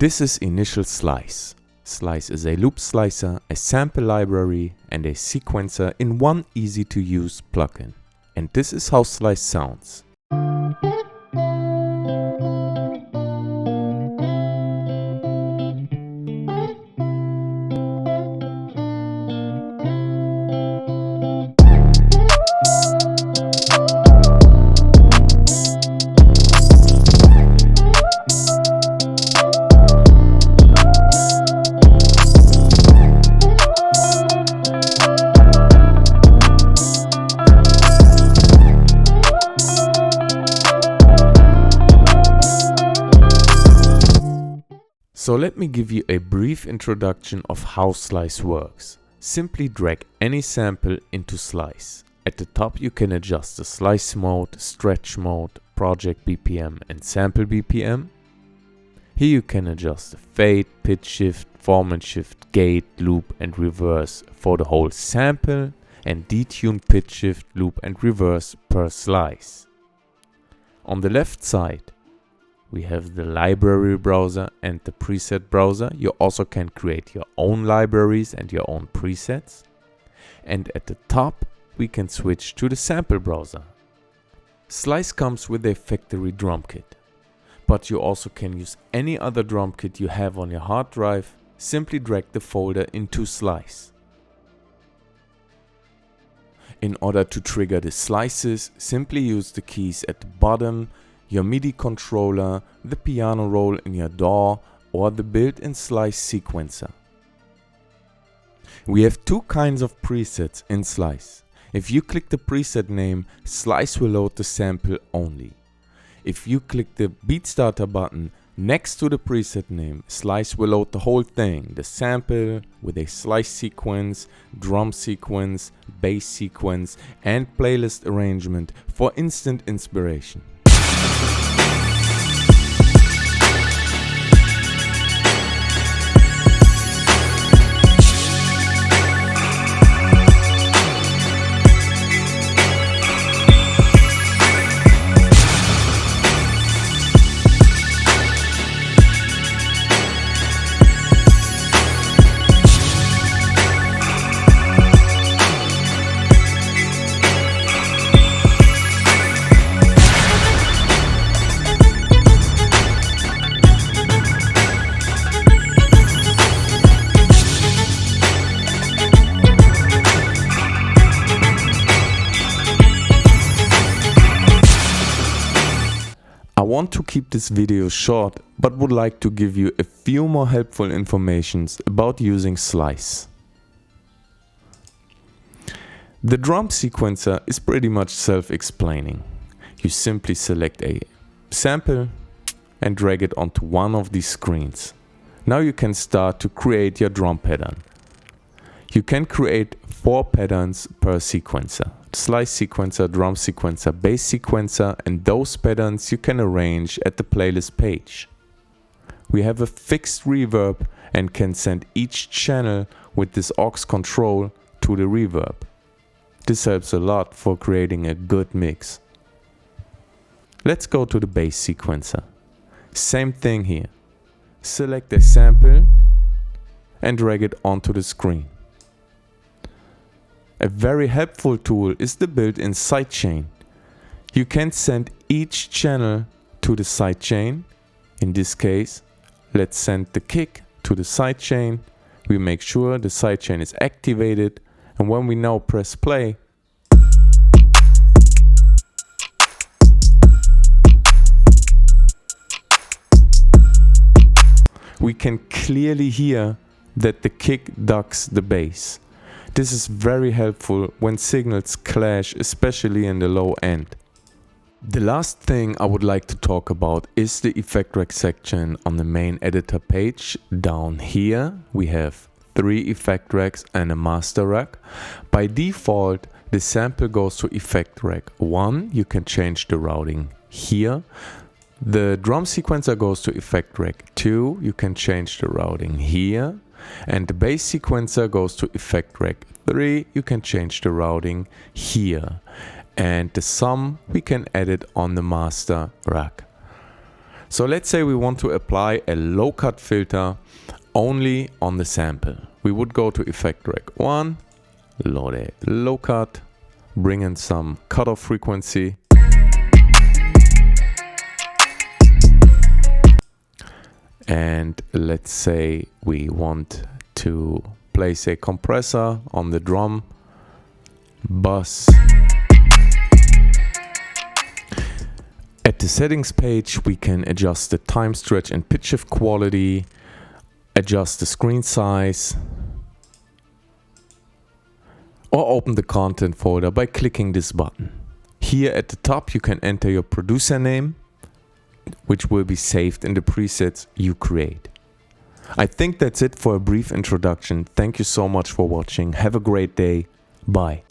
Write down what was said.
This is Initial Slice. Slice is a loop slicer, a sample library, and a sequencer in one easy-to-use plugin. And this is how Slice sounds. So let me give you a brief introduction of how Slice works. Simply drag any sample into Slice. At the top you can adjust the slice mode, stretch mode, project BPM and sample BPM. Here you can adjust the fade, pitch shift, format shift, gate, loop and reverse for the whole sample and detune pitch shift, loop and reverse per slice. On the left side we have the library browser and the preset browser. You also can create your own libraries and your own presets. And at the top, we can switch to the sample browser. Slice comes with a factory drum kit, but you also can use any other drum kit you have on your hard drive. Simply drag the folder into Slice. In order to trigger the slices, simply use the keys at the bottom, your MIDI controller, the piano roll in your DAW, or the built-in Slice sequencer. We have two kinds of presets in Slice. If you click the preset name, Slice will load the sample only. If you click the beat starter button next to the preset name, Slice will load the whole thing, the sample with a slice sequence, drum sequence, bass sequence, and playlist arrangement for instant inspiration. I want to keep this video short, but would like to give you a few more helpful informations about using Slice. The drum sequencer is pretty much self-explaining. You simply select a sample and drag it onto one of these screens. Now you can start to create your drum pattern. You can create 4 patterns per sequencer. Slice sequencer, drum sequencer, bass sequencer, and those patterns you can arrange at the playlist page. We have a fixed reverb and can send each channel with this aux control to the reverb. This helps a lot for creating a good mix. Let's go to the bass sequencer. Same thing here. Select a sample and drag it onto the screen. A very helpful tool is the built-in sidechain. You can send each channel to the sidechain. In this case, let's send the kick to the sidechain. We make sure the sidechain is activated, and when we now press play, we can clearly hear that the kick ducks the bass. This is very helpful when signals clash, especially in the low end. The last thing I would like to talk about is the effect rack section on the main editor page. Down here we have 3 effect racks and a master rack. By default, the sample goes to effect rack 1. You can change the routing here. The drum sequencer goes to effect rack 2. You can change the routing here. And the bass sequencer goes to effect rack 3. You can change the routing here. And the sum we can edit on the master rack. So let's say we want to apply a low cut filter only on the sample. We would go to Effect Rack 1, load a low cut, bring in some cutoff frequency. And let's say we want to place a compressor on the drum, bass. At the settings page, we can adjust the time stretch and pitch shift quality, adjust the screen size, or open the content folder by clicking this button. Here at the top, you can enter your producer name, which will be saved in the presets you create. I think that's it for a brief introduction. Thank you so much for watching. Have a great day. Bye.